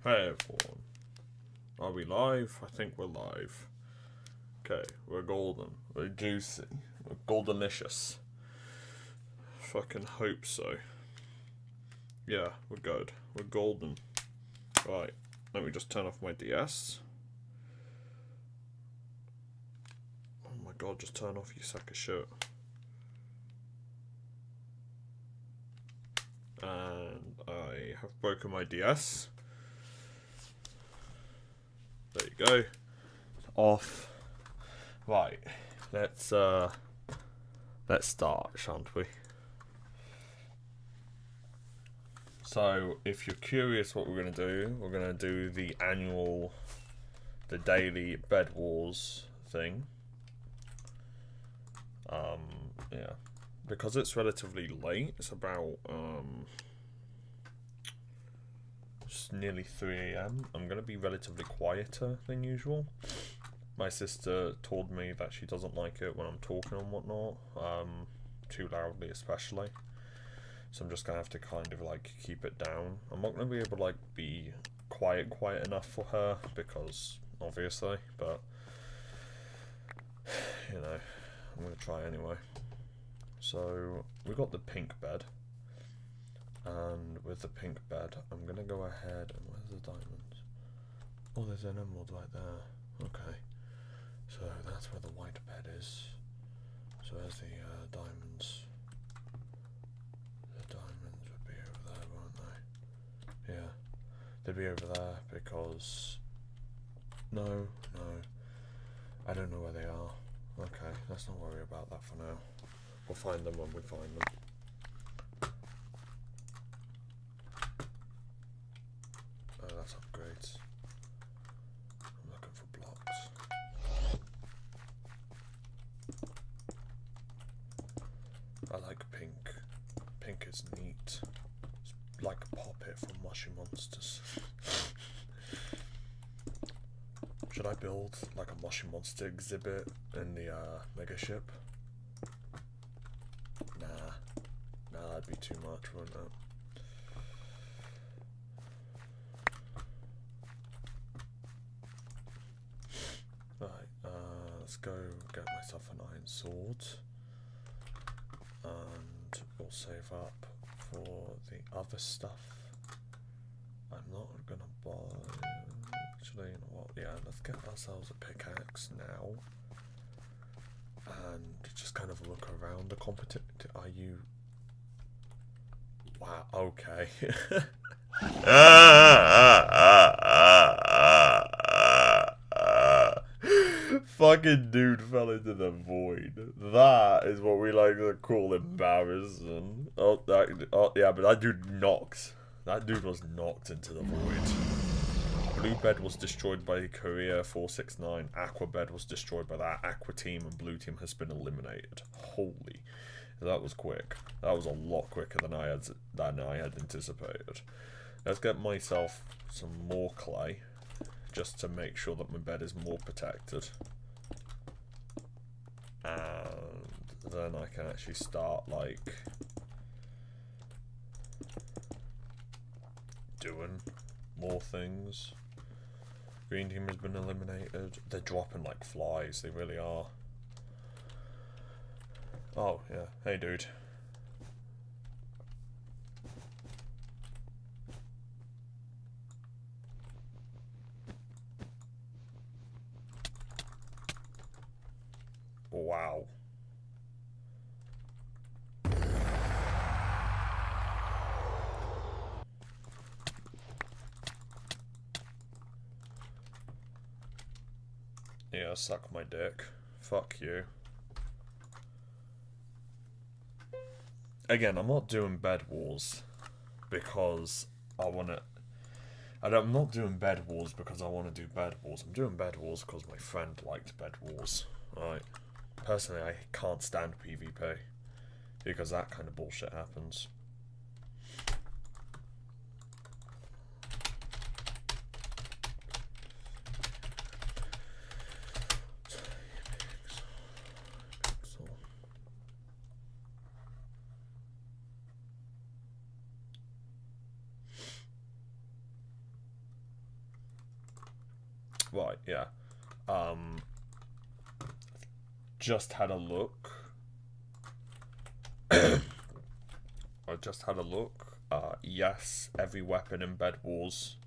Hey everyone. Are we live? I think we're live. Okay, we're golden. We're juicy. We're goldenicious. Fucking hope so. Yeah, we're good. We're golden. Right, let me just turn off my DS. Oh my god, just turn off, you sack of shit. And I have broken my DS. There you go. It's off. Right. Let's start, shan't we? So, if you're curious what we're gonna do the daily Bed Wars thing. Yeah. Because it's relatively late, it's about just nearly 3 AM. I'm gonna be relatively quieter than usual. My sister told me that she doesn't like it when I'm talking and whatnot, too loudly especially. So I'm just gonna have to kind of like keep it down. I'm not gonna be able to like be quiet enough for her because obviously, but you know, I'm gonna try anyway. So we got the pink bed, and with the pink bed, I'm gonna go ahead and where's the diamonds? Oh, there's an emerald right there. Okay, so that's where the white bed is. So there's the diamonds. The diamonds would be over there, won't they? Yeah, they'd be over there because no, I don't know where they are. Okay, let's not worry about that for now. We'll find them when we find them. Oh, that's upgrades. I'm looking for blocks. I like pink. Pink is neat. It's like a poppet from Mushy Monsters. Should I build like a Mushy Monster exhibit in the mega ship? Nah, that'd be too much, wouldn't it? Right, let's go get myself an iron sword. And we'll save up for the other stuff. I'm not gonna buy. Actually, you know what? Yeah, let's get ourselves a pickaxe now. And just kind of look around the competition. Are you. Wow, okay. Fucking dude fell into the void. That is what we like to call embarrassing. Oh, yeah, but that dude knocked. That dude was knocked into the void. Blue bed was destroyed by Korea 469. Aqua bed was destroyed by that. Aqua team and blue team has been eliminated. Holy, that was quick. That was a lot quicker than I had anticipated. Let's get myself some more clay, just to make sure that my bed is more protected. And then I can actually start like doing more things. Green team has been eliminated. They're dropping like flies, they really are. Oh, yeah. Hey, dude. Wow. Yeah, suck my dick. Fuck you. Again, I'm not doing Bed Wars because I want to. I'm not doing Bed Wars because I want to do Bed Wars. I'm doing Bed Wars because my friend liked Bed Wars. Right. Personally, I can't stand PvP because that kind of bullshit happens. Right, yeah. Just had a look. I just had a look. Yes, every weapon in Bed Wars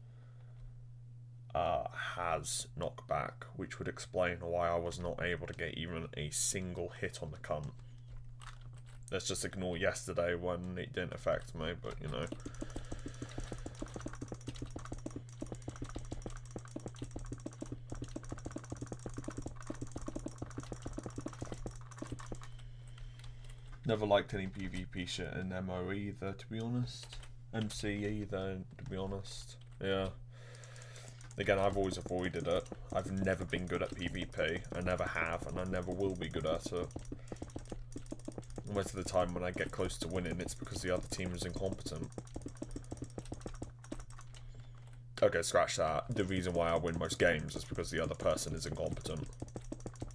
has knockback, which would explain why I was not able to get even a single hit on the cunt. Let's just ignore yesterday when it didn't affect me, but you know. Never liked any PvP shit in MO either, to be honest. MC either, to be honest. Yeah. Again, I've always avoided it. I've never been good at PvP. I never have, and I never will be good at it. Most of the time when I get close to winning, it's because the other team is incompetent. Okay, scratch that. The reason why I win most games is because the other person is incompetent.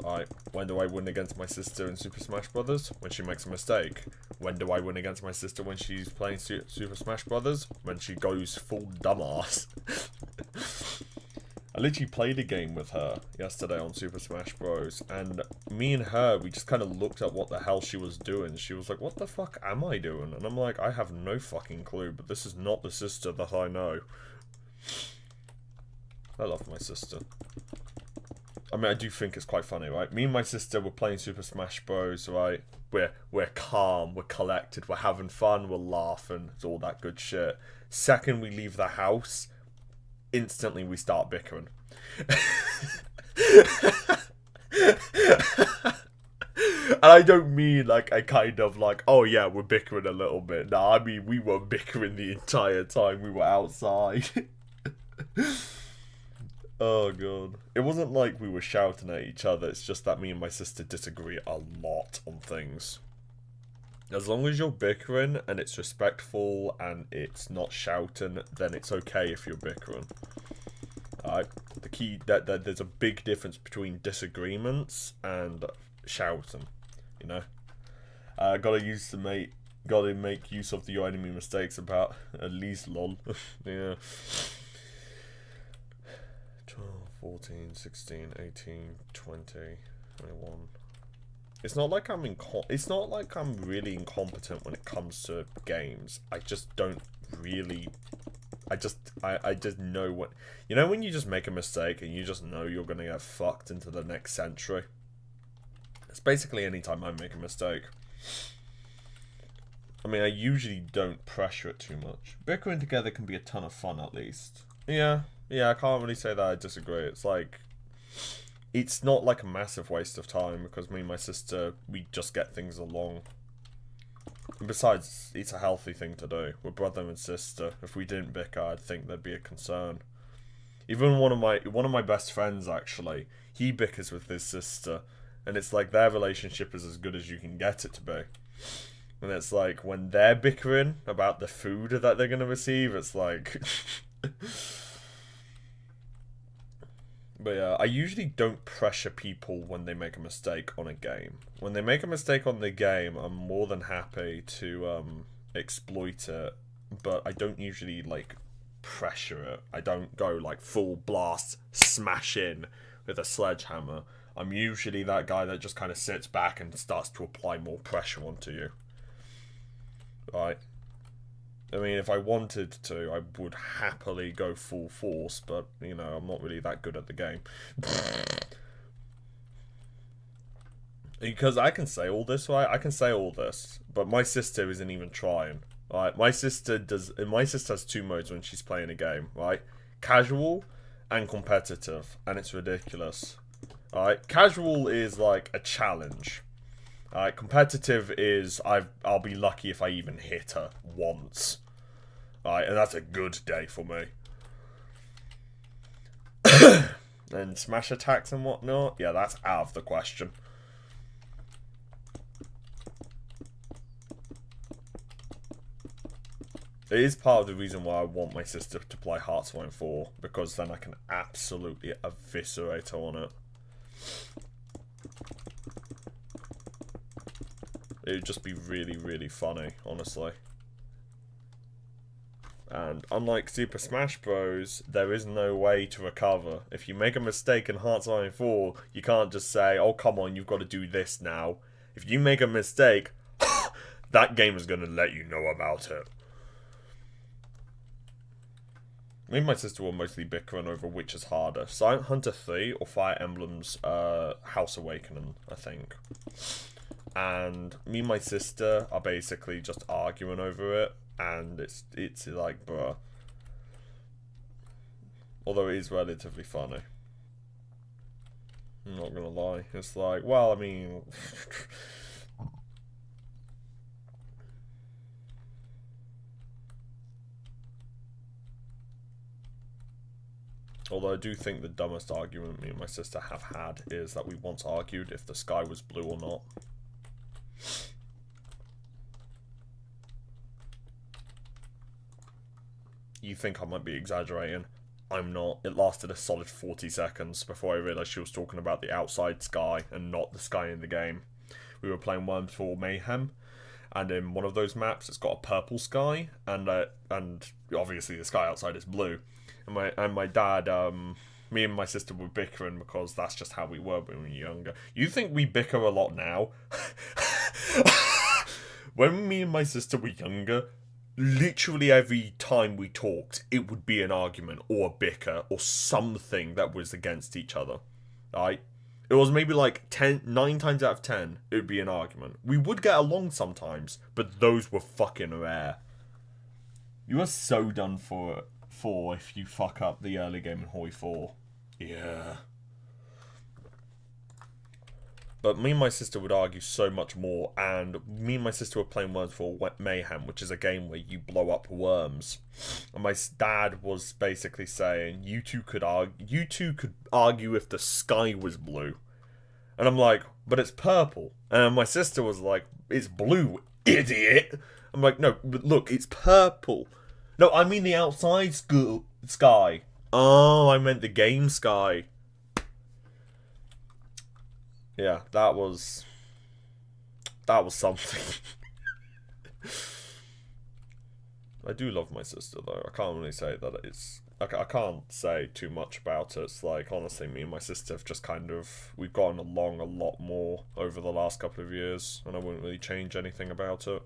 Alright, when do I win against my sister in Super Smash Brothers? When she makes a mistake. When do I win against my sister when she's playing Super Smash Brothers? When she goes full dumbass. I literally played a game with her yesterday on Super Smash Bros. And me and her, we just kind of looked at what the hell she was doing. She was like, what the fuck am I doing? And I'm like, I have no fucking clue, but this is not the sister that I know. I love my sister. I mean, I do think it's quite funny, right? Me and my sister were playing Super Smash Bros, right? We're calm, we're collected, we're having fun, we're laughing, it's all that good shit. Second we leave the house, instantly we start bickering. And I don't mean like a kind of like, oh yeah, we're bickering a little bit. No, I mean we were bickering the entire time we were outside. Oh god. It wasn't like we were shouting at each other, it's just that me and my sister disagree a lot on things. As long as you're bickering and it's respectful and it's not shouting, then it's okay if you're bickering. The key, that there's a big difference between disagreements and shouting, you know? Gotta make use of your enemy mistakes about at least lol. Yeah. 12, 14, 16, 18, 20, 21. It's not like I'm really incompetent when it comes to games. I just don't really... I just know what... You know when you just make a mistake and you just know you're gonna get fucked into the next century? It's basically any time I make a mistake. I mean, I usually don't pressure it too much. Bickering together can be a ton of fun, at least. Yeah, I can't really say that I disagree. It's like... It's not like a massive waste of time, because me and my sister, we just get things along. And besides, it's a healthy thing to do. We're brother and sister. If we didn't bicker, I'd think there'd be a concern. Even one of my best friends, actually, he bickers with his sister. And it's like their relationship is as good as you can get it to be. And it's like, when they're bickering about the food that they're going to receive, it's like... But yeah, I usually don't pressure people when they make a mistake on a game. When they make a mistake on the game, I'm more than happy to exploit it. But I don't usually, like, pressure it. I don't go, like, full blast, smash in with a sledgehammer. I'm usually that guy that just kind of sits back and starts to apply more pressure onto you. Right? I mean, if I wanted to, I would happily go full force, but, you know, I'm not really that good at the game. Because I can say all this, right? I can say all this, but my sister isn't even trying, right? My sister has two modes when she's playing a game, right? Casual and competitive, and it's ridiculous. Alright, casual is like a challenge. Alright, competitive is I'll be lucky if I even hit her once. Alright, and that's a good day for me. And smash attacks and whatnot, yeah, that's out of the question. It is part of the reason why I want my sister to play Hearthstone 4, because then I can absolutely eviscerate her on it. It would just be really, really funny, honestly. And unlike Super Smash Bros, there is no way to recover. If you make a mistake in Hearts of Iron 4, you can't just say, oh come on, you've got to do this now. If you make a mistake, that game is going to let you know about it. Me and my sister were mostly bickering over which is harder, Silent Hunter 3 or Fire Emblem's House Awakening, I think. And me and my sister are basically just arguing over it, and it's like, bruh. Although it is relatively funny. I'm not gonna lie. It's like, well, I mean... Although I do think the dumbest argument me and my sister have had is that we once argued if the sky was blue or not. You think I might be exaggerating. I'm not. It lasted a solid 40 seconds before I realised she was talking about the outside sky and not the sky in the game. We were playing Worms 4 Mayhem, and in one of those maps it's got a purple sky, and obviously the sky outside is blue. And my dad, me and my sister were bickering because that's just how we were when we were younger. You think we bicker a lot now? When me and my sister were younger, literally every time we talked, it would be an argument or a bicker or something that was against each other. Right? It was maybe like 9 times out of 10, it would be an argument. We would get along sometimes, but those were fucking rare. You are so done for if you fuck up the early game in Hoi 4. Yeah. But me and my sister would argue so much more, and me and my sister were playing Worms 4 Mayhem, which is a game where you blow up worms. And my dad was basically saying, you two could argue if the sky was blue. And I'm like, but it's purple. And my sister was like, it's blue, idiot. I'm like, no, but look, it's purple. No, I mean the outside sky. Oh, I meant the game sky. Yeah, that was something. I do love my sister though. I can't really say that it's... I can't say too much about it. It's like, honestly, me and my sister have just kind of... We've gotten along a lot more over the last couple of years, and I wouldn't really change anything about it.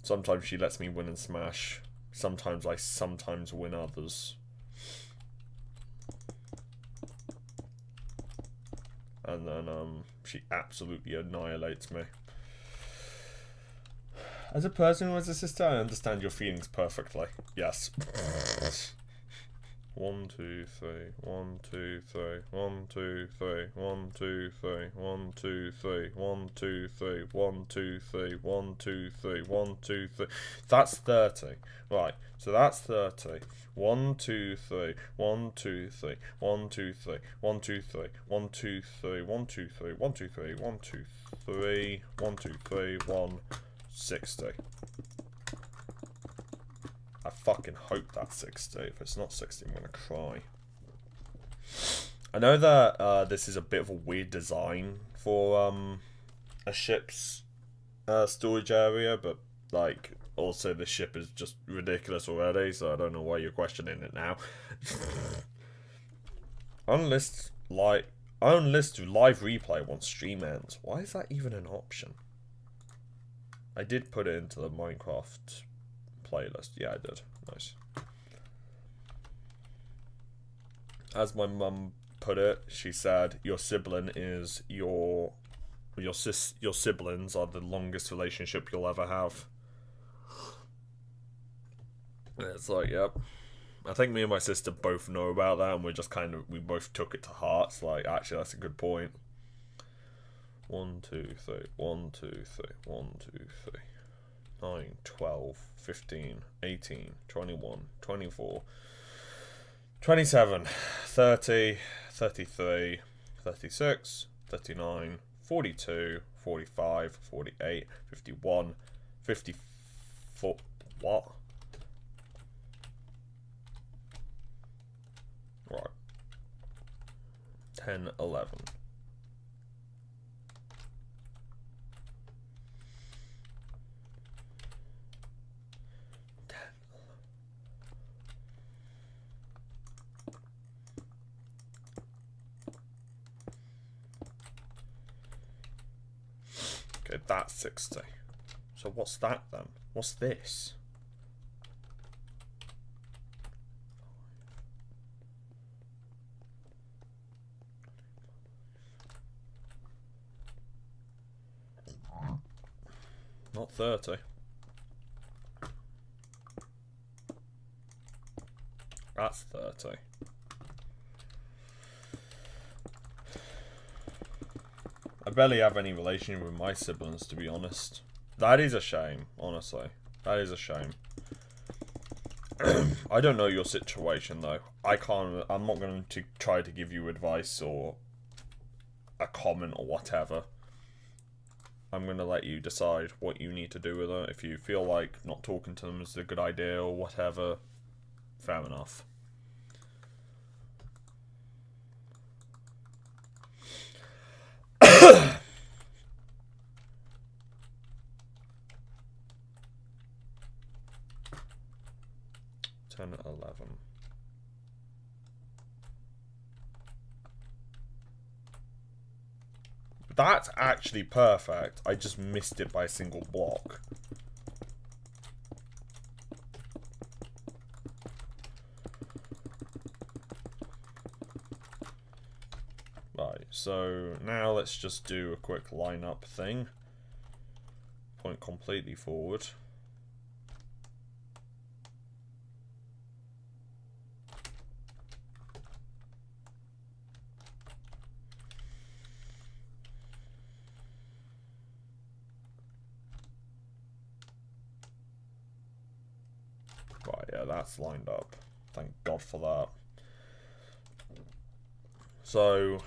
Sometimes she lets me win in Smash. Sometimes I win others. And then she absolutely annihilates me. As a person who has a sister, I understand your feelings perfectly. Yes. 1, 2, 3, 1, 2, 3, 1, 2, 3, 1, 2, 3, 1, 2, 3, 1, 2, 3, 1, 2, 3, 1, 2, 3, 1, 2, 3. That's 30. Right, so that's 30. 1, 2, 3, 1, 2, 3, 1, 2, 3, 1, 2, 3, 1, 2, 3, 1, 2, 3, 1, 2, 3, 1, 2, 3, 1, 2, 3, 1, 60. I fucking hope that's 60. If it's not 60, I'm gonna cry. I know that this is a bit of a weird design for a ship's storage area, but like also the ship is just ridiculous already, so I don't know why you're questioning it now. Unlist live replay once stream ends. Why is that even an option? I did put it into the Minecraft playlist. Yeah, I did. Nice. As my mum put it, she said, your sibling is your siblings are the longest relationship you'll ever have. And it's like, yep. I think me and my sister both know about that, and we both took it to heart. It's like, actually, that's a good point. 1, 2, 3, 1, 2, 3, 1, 2, 3. 9, 12, 15, 18, 21, 24, 27, 30, 33, 36, 39, 42, 45, 48, 51, 54, what? Right. 10, 11. Okay, that's 60. So what's that then? What's this? Not 30. That's 30. I barely have any relation with my siblings, to be honest. That is a shame, honestly. That is a shame. I don't know your situation, though. I'm not going to try to give you advice or a comment or whatever. I'm going to let you decide what you need to do with it. If you feel like not talking to them is a good idea or whatever, fair enough. Ten, 11. That's actually perfect. I just missed it by a single block. Right, so now let's just do a quick lineup thing. Point completely forward. Right, yeah, that's lined up. Thank God for that. So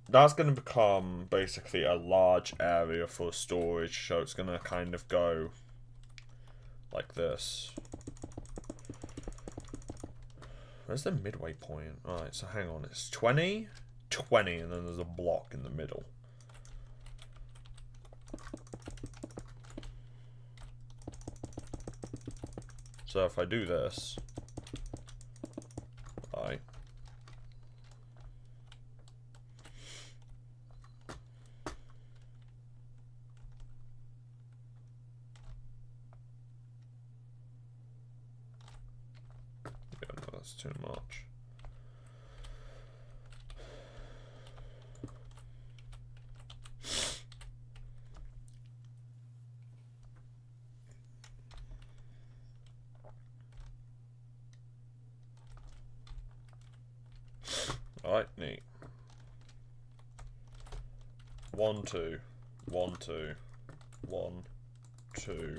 that's going to become basically a large area for storage, so it's going to kind of go like this. Where's the midway point? Alright, so hang on, it's 20, 20, and then there's a block in the middle. So if I do this, right. Yeah, no, that's too much. Alright, neat. 1, 2, 1, 2, 1, 2.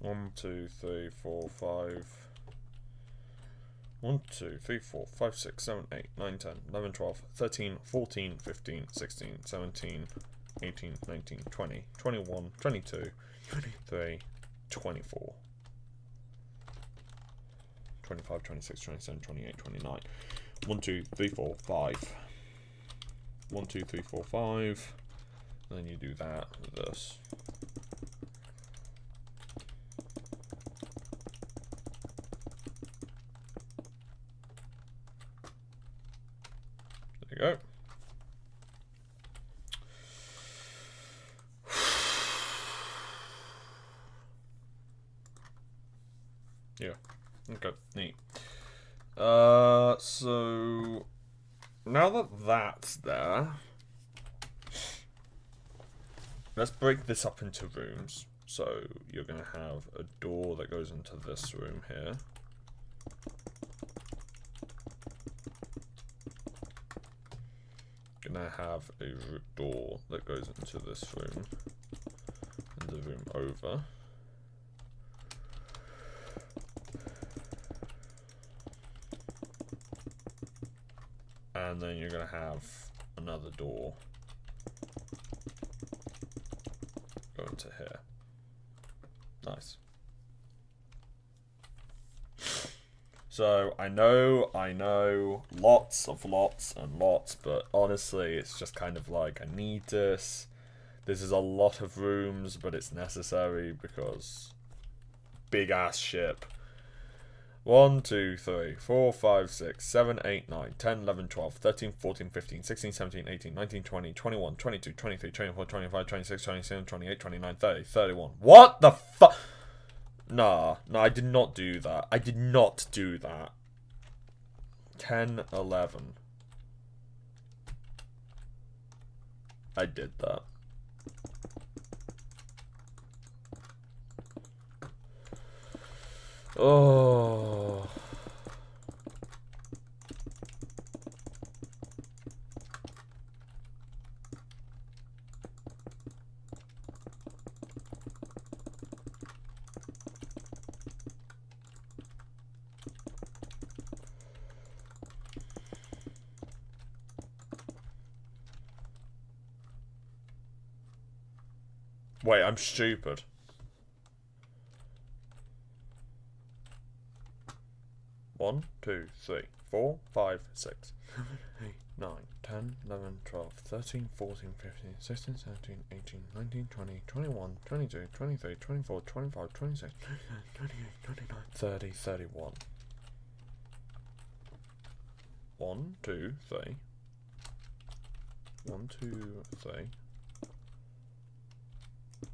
One, 2, 3, 4, 5. 1, 2, 3, 4, 5, 6, 7, 8, 9, 10, 11, 12, 13, 14, 15, 16, 17, 18, 19, 20, 21, 22, 23, 24, 25, 26, 27, 28, 29. 1, 2, 3, 4, 5. 1, 2, 3, 4, 5. And then you do that with this. There you go. Yeah. Okay, neat. So now that that's there, let's break this up into rooms. So you're gonna have a door that goes into this room here. Gonna have a door that goes into this room and the room over. And then you're going to have another door go into here. Nice. So I know, lots and lots, but honestly, it's just kind of like, I need this. This is a lot of rooms, but it's necessary because big ass ship. 1, 2, 3, 4, 5, 6, 7, 8, 9, 10, 11, 12, 13, 14, 15, 16, 17, 18, 19, 20, 21, 22, 23, 24, 25, 26, 27, 28, 29, 30, 31. What the fuck? Nah, I did not do that. I did not do that. 10, 11. I did that. Oh. Wait, I'm stupid. One, 2, 3, 4, 5, 6, 7, 8, 9, 10, 11, 12, 13, 14, 15, 16, 17, 18, 19, 20, 21, 22, 23, 24, 25, 26, 28, 29, 30, 31. 1, 2, 3. 1, 2, 3.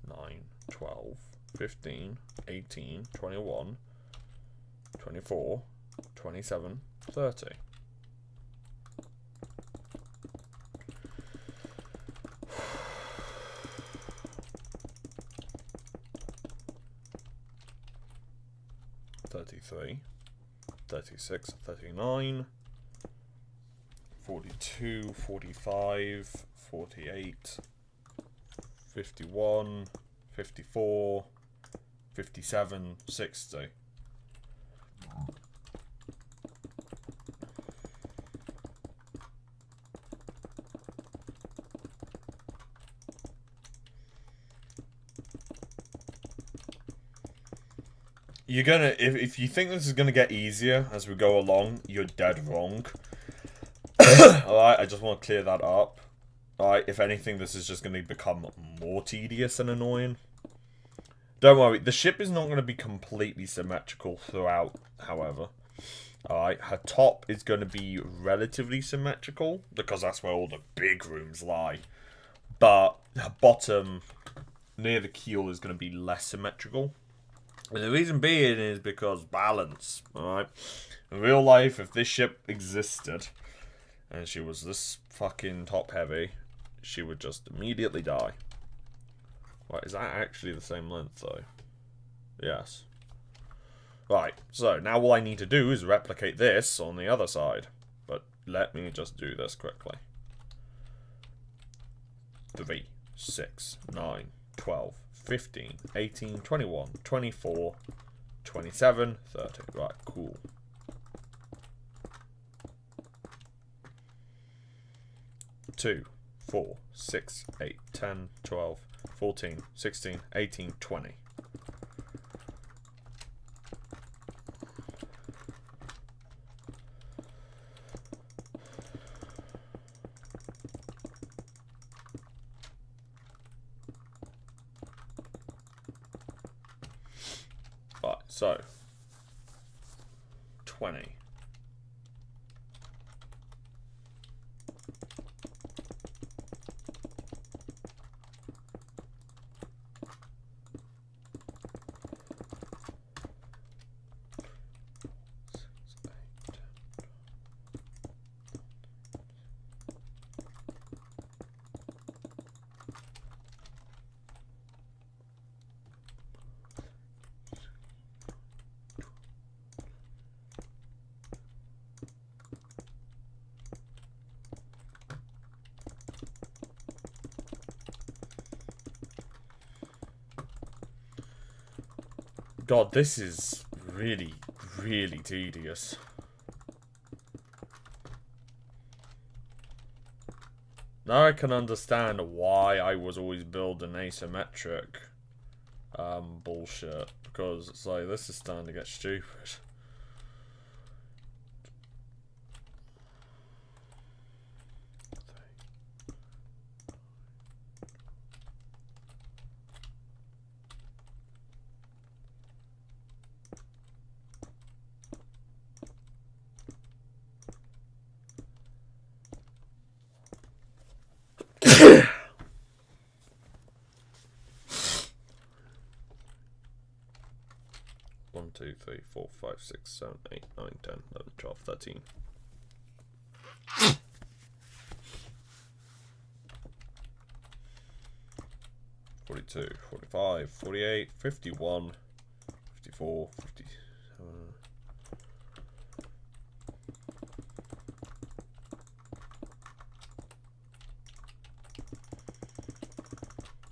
9, 12, 15, 18, 21, 24, 27, 30. $33, $36, $39, $42, $45, $48, $51, $54, $57, $60. You're gonna, if you think this is gonna get easier as we go along, you're dead wrong. Alright, I just want to clear that up. Alright, if anything, this is just gonna become more tedious and annoying. Don't worry, the ship is not going to be completely symmetrical throughout, however. Alright, her top is going to be relatively symmetrical, because that's where all the big rooms lie. But her bottom, near the keel, is going to be less symmetrical. And the reason being is because balance, alright? In real life, if this ship existed, and she was this fucking top heavy, she would just immediately die. Right, is that actually the same length, though? Yes. Right, so now all I need to do is replicate this on the other side. But let me just do this quickly. 3, 6, 9, 12, 15, 18, 21, 24, 27, 30. Right, cool. Two, 4, 6, 8, 10, 12, 14, 16, 18, 20. Right, so 20. God, this is really, really tedious. Now I can understand why I was always building asymmetric bullshit. Because it's like, this is starting to get stupid. 3, 4, 5, 6, 7, 8, 9, 10, 11, 12, 13. $42, $45, $48, $51, $54, $57.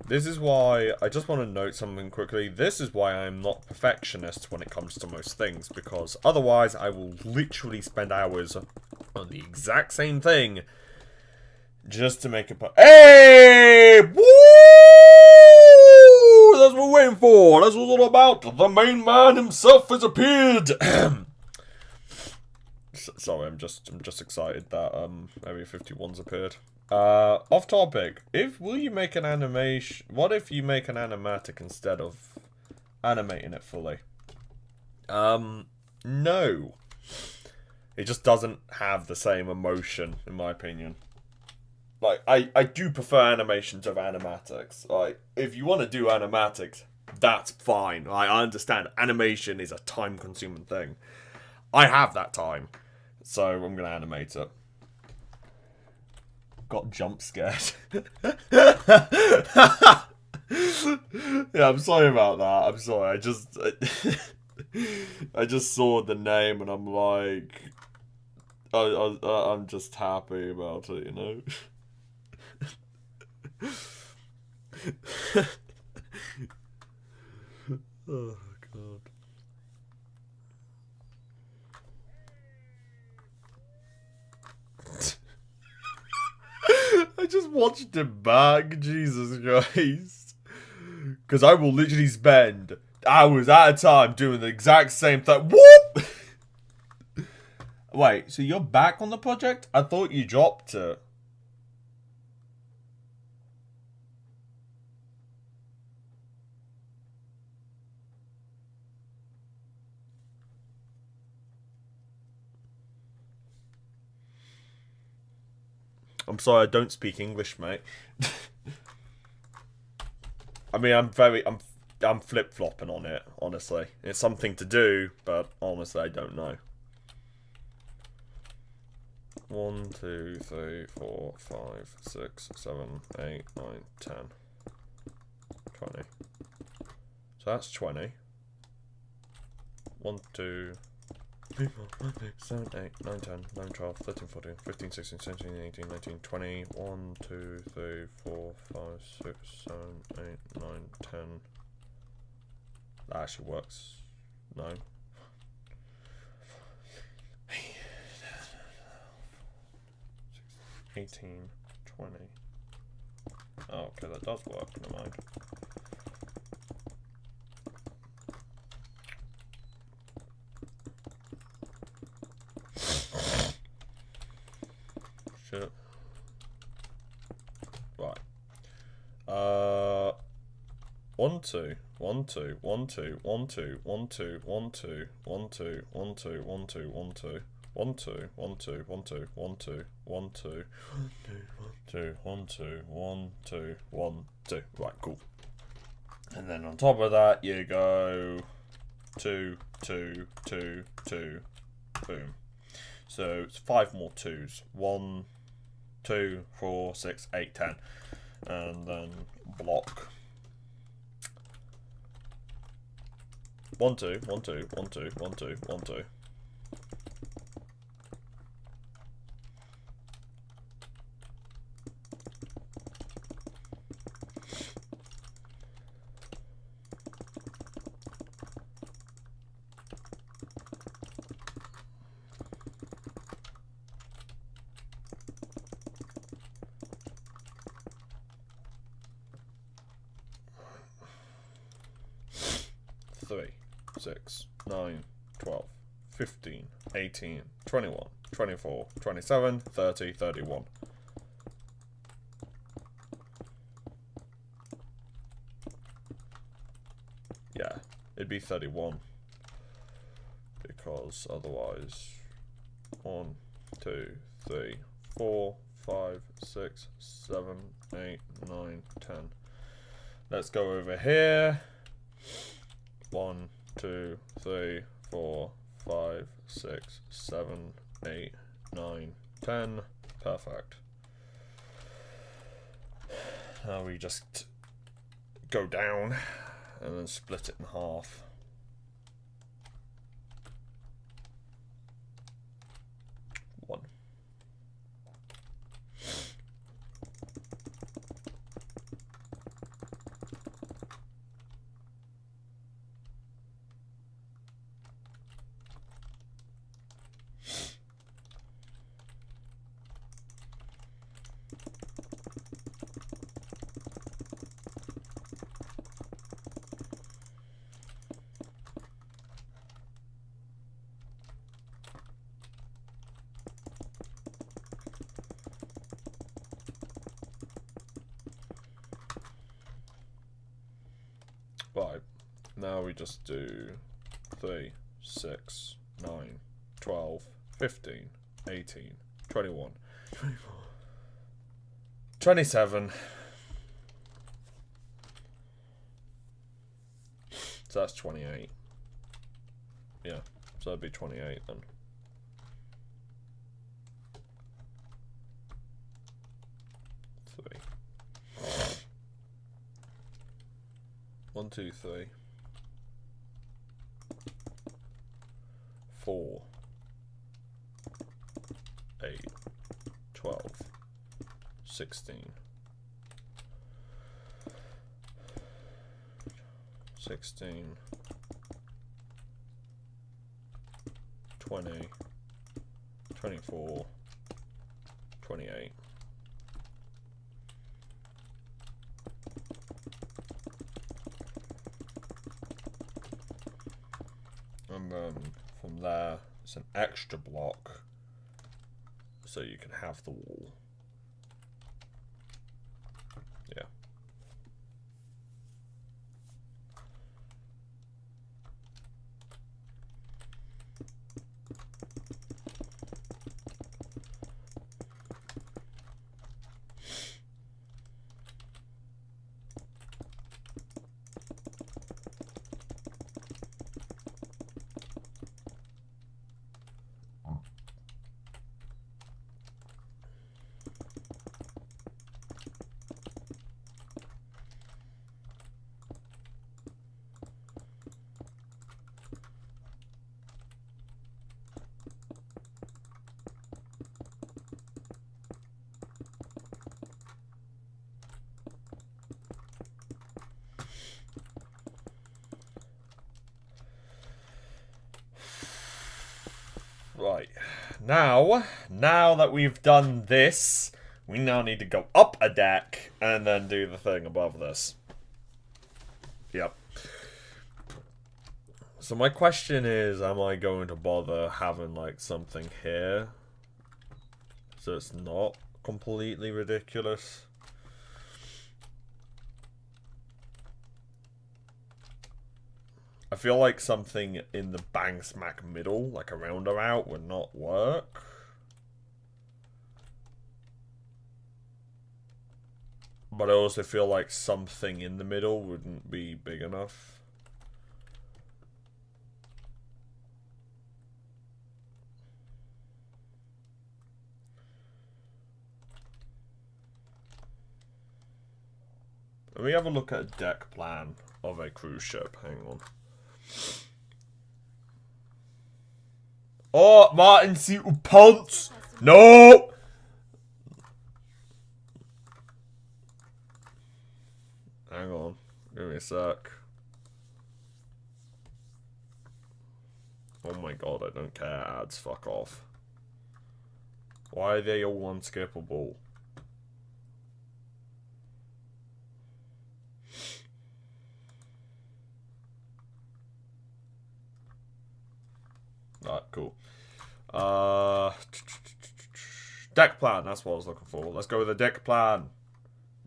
This is why, I just want to note something quickly, this is why I'm not perfectionist when it comes to most things, because otherwise I will literally spend hours on the exact same thing just to make it Hey! Woo! That's what we're waiting for! That's what it's all about! The main man himself has appeared! Sorry, I'm just excited that Area 51's appeared. Off topic. Will you make an animation? What if you make an animatic instead of animating it fully? No. It just doesn't have the same emotion, in my opinion. Like, I do prefer animations of animatics. Like, if you want to do animatics, that's fine. I understand. Animation is a time-consuming thing. I have that time. So, I'm going to animate it. Got jump scared. Yeah, I'm sorry about that. I'm sorry. I just saw the name and I'm like, I'm just happy about it, you know. Oh god. I just watched it back, Jesus Christ. Because I will literally spend hours at a time doing the exact same thing. Whoop! Wait, so you're back on the project? I thought you dropped it. I'm sorry, I don't speak English, mate. I mean, I'm flip-flopping on it, honestly. It's something to do, but honestly, I don't know. 1, 2, 3, 4, 5, 6, 7, 8, 9, 10, 20. So that's 20. 1, 2, 3, 4, 5, 6, 7, 8, 9, 10, 11, 12, 13, 14, 15, 16, 17, 18, 19, 20. 1, 2, 3, 4, 5, 6, 7, 8, 9, 10. That actually works. No. 18, 20. Oh, okay, that does work. Never mind. Shit. Right. 1, 2, 1, 2, 1, 2, 1, 2, 1, 2, 1, 2, 1, 2, 1, 2, 1, 2, 1, 2. 1, 2, 1, 2, 1, 2, 1, 2, 1, 2, 2, 1, 2, 1, 2, 1, 2. Right, cool. And then on top of that, you go 2, 2, 2, 2, boom. So it's 5 more 2s. 1, 2, 4, 6, 8, 10. And then block. 1, 2, 1, 2, 1, 2, 1, 2, 1, 2. Three, 6, 9, 12, 15, 18, 21, 24, 27, 30, 31. Yeah, it'd be 31. Because otherwise, 1, 2, 3, 4, 5, 6, 7, 8, 9, 10. Let's go over here. 1, 2, 3, 4, 5, 6, 7, 8, 9, 10. Perfect. Now we just go down and then split it in half. One. Right, now we just do 3, 6, 9, 12, 15, 18, 21, 24, 27. So that's 28. Yeah, so that'd be 28 then. One, 2, 3, 4, 8, 12, 16, 20, 24, 28. And then from there, it's an extra block, so you can have the wall. Yeah. Right, now that we've done this, we now need to go up a deck and then do the thing above this. Yep. So my question is, am I going to bother having like something here so it's not completely ridiculous? I feel like something in the bang smack middle, like a roundabout, would not work. But I also feel like something in the middle wouldn't be big enough. Let me have a look at a deck plan of a cruise ship. Hang on. Oh, Martin see pants. No. Hang on. Give me a sec. Oh my god, I don't care. Ads, fuck off. Why are they all unskippable? Alright, cool. Deck plan, that's what I was looking for. Let's go with the deck plan.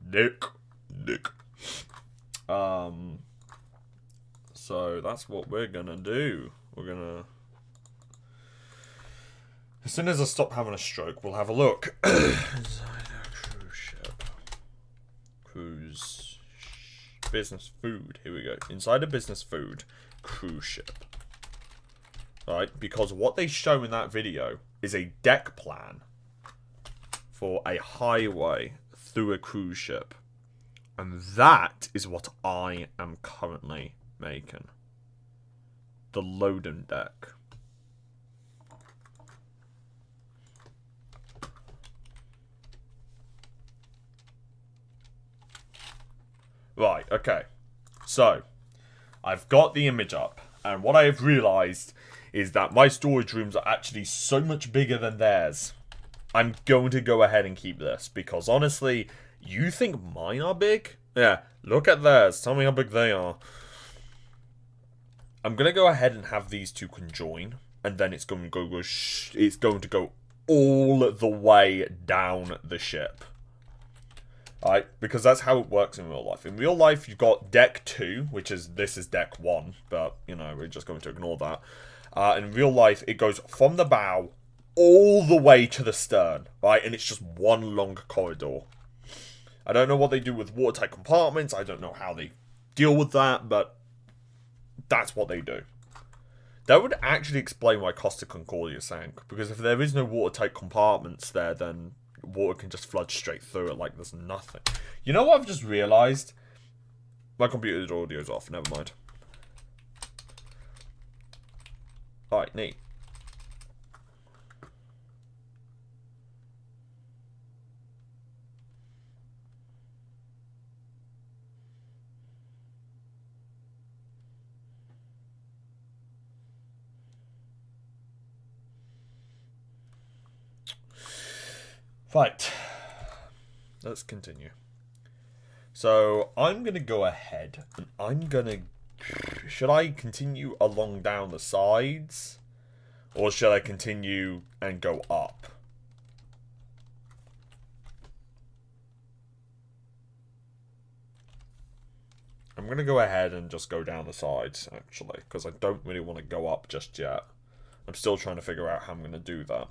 Dick. So that's what we're gonna do. We're gonna... As soon as I stop having a stroke, we'll have a look. Inside a cruise ship. Cruise... Business food. Here we go. Inside a business food. Cruise ship. right? Because what they show in that video is a deck plan for a highway through a cruise ship. And that is what I am currently making. The loading deck. Right, okay. So, I've got the image up. And what I have realised is that my storage rooms are actually so much bigger than theirs. I'm going to go ahead and keep this. Because honestly, you think mine are big? Yeah, look at theirs. Tell me how big they are. I'm going to go ahead and have these two conjoin. And then it's going to go all the way down the ship. Alright, because that's how it works in real life. In real life, you've got deck 2, this is deck 1, but, you know, we're just going to ignore that. In real life, it goes from the bow all the way to the stern, right? And it's just one long corridor. I don't know what they do with watertight compartments. I don't know how they deal with that, but that's what they do. That would actually explain why Costa Concordia sank, because if there is no watertight compartments there, then water can just flood straight through it like there's nothing. You know what I've just realised? My computer's audio's off, never mind. Alright, neat. Right. Let's continue. So, I'm going to go ahead and I'm going to... Should I continue along down the sides? Or should I continue and go up? I'm going to go ahead and just go down the sides, actually. Because I don't really want to go up just yet. I'm still trying to figure out how I'm going to do that.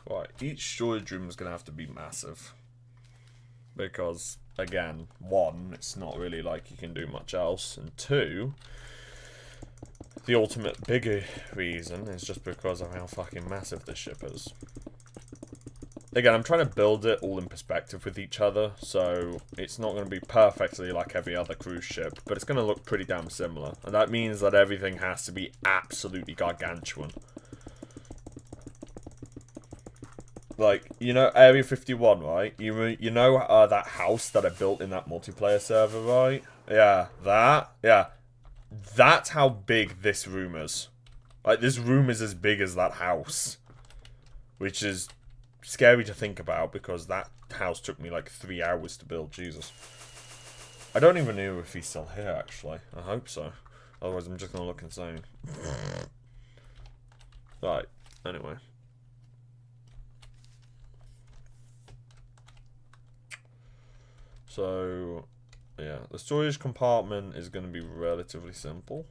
Right, each storage room is going to have to be massive. Because, again, one, it's not really like you can do much else. And two, the ultimate bigger reason is just because of how fucking massive this ship is. Again, I'm trying to build it all in perspective with each other, so it's not going to be perfectly like every other cruise ship, but it's going to look pretty damn similar. And that means that everything has to be absolutely gargantuan. Like, you know Area 51, right? You know that house that I built in that multiplayer server, right? Yeah, that. Yeah. That's how big this room is. Like, this room is as big as that house. Which is scary to think about, because that house took me like 3 hours to build, Jesus. I don't even know if he's still here, actually. I hope so. Otherwise, I'm just gonna look insane. Right, anyway. So, yeah, the storage compartment is going to be relatively simple.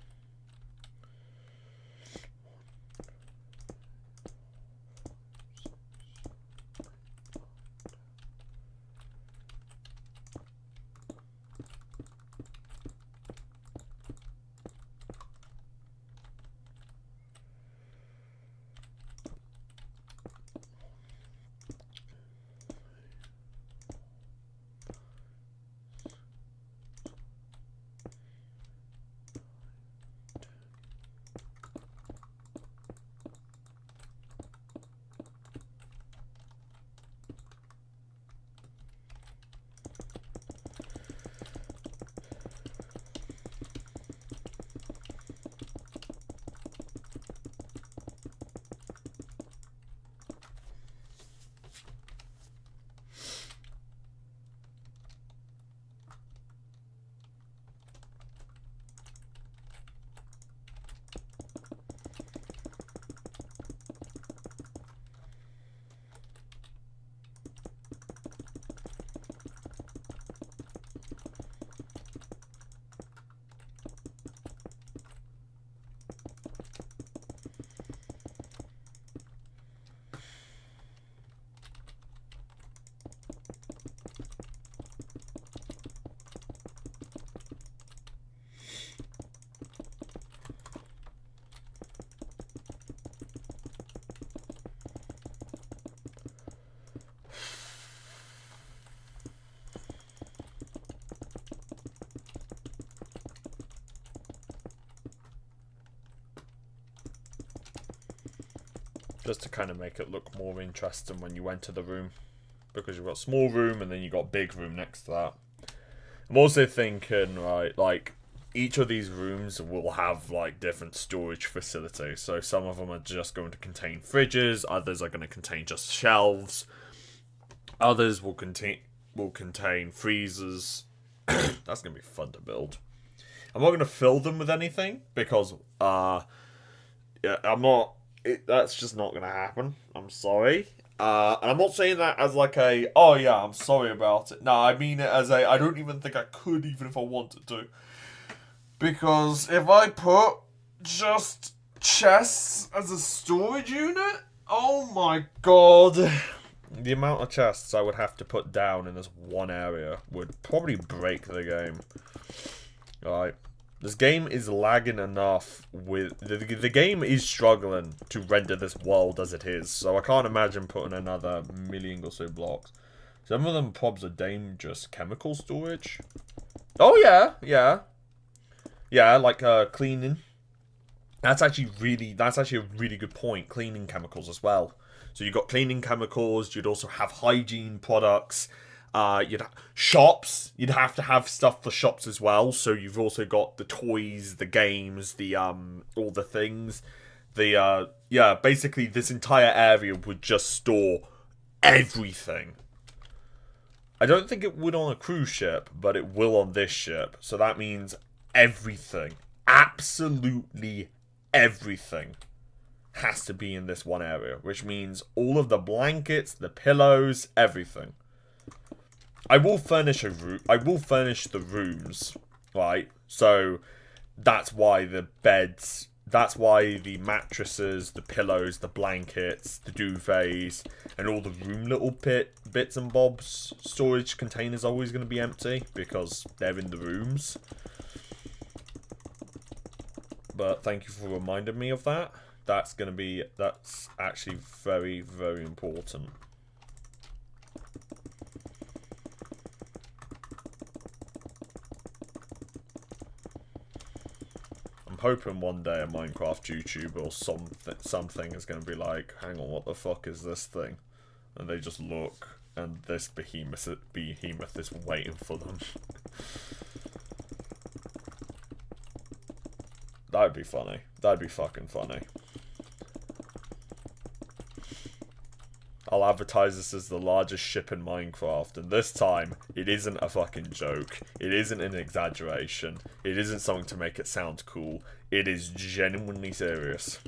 just to kind of make it look more interesting when you enter the room, because you've got small room and then you've got big room next to that. I'm also thinking, right, like, each of these rooms will have, like, different storage facilities. So some of them are just going to contain fridges, others are going to contain just shelves, others will contain freezers. That's going to be fun to build. I'm not going to fill them with anything, because, yeah, that's just not going to happen. I'm sorry. And I'm not saying that as like a, oh yeah, I'm sorry about it. No, I mean it as a, I don't even think I could, even if I wanted to. Because if I put just chests as a storage unit, oh my god. The amount of chests I would have to put down in this one area would probably break the game. Alright. This game is lagging enough with... The game is struggling to render this world as it is. So I can't imagine putting another million or so blocks. Some of them probs are dangerous. Chemical storage? Oh yeah, yeah. Yeah, like cleaning. That's actually a really good point. Cleaning chemicals as well. So you've got cleaning chemicals. You'd also have hygiene products. Shops. You'd have to have stuff for shops as well. So you've also got the toys, the games, the all the things. Yeah, basically this entire area would just store everything. I don't think it would on a cruise ship, but it will on this ship. So that means everything, absolutely everything, has to be in this one area, which means all of the blankets, the pillows, everything. I will furnish the rooms, right? So that's why the beds, that's why the mattresses, the pillows, the blankets, the duvets, and all the room little bits and bobs storage containers are always going to be empty because they're in the rooms. But thank you for reminding me of that. That's actually very, very important. I'm hoping one day a Minecraft YouTuber or something is going to be like, hang on, what the fuck is this thing? And they just look, and this behemoth is waiting for them. That'd be funny. That'd be fucking funny. I'll advertise this as the largest ship in Minecraft, and this time, it isn't a fucking joke. It isn't an exaggeration. It isn't something to make it sound cool. It is genuinely serious.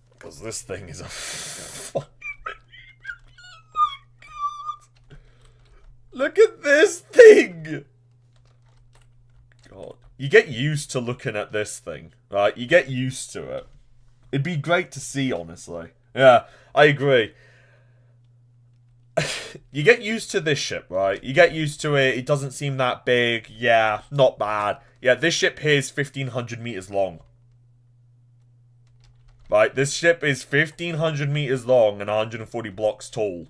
Because this thing is a fucking... Look at this thing! God. You get used to looking at this thing, right? You get used to it. It'd be great to see, honestly. Yeah, I agree. You get used to this ship, right? You get used to it. It doesn't seem that big. Yeah, not bad. Yeah, this ship here is 1,500 meters long. Right, this ship is 1,500 meters long and 140 blocks tall.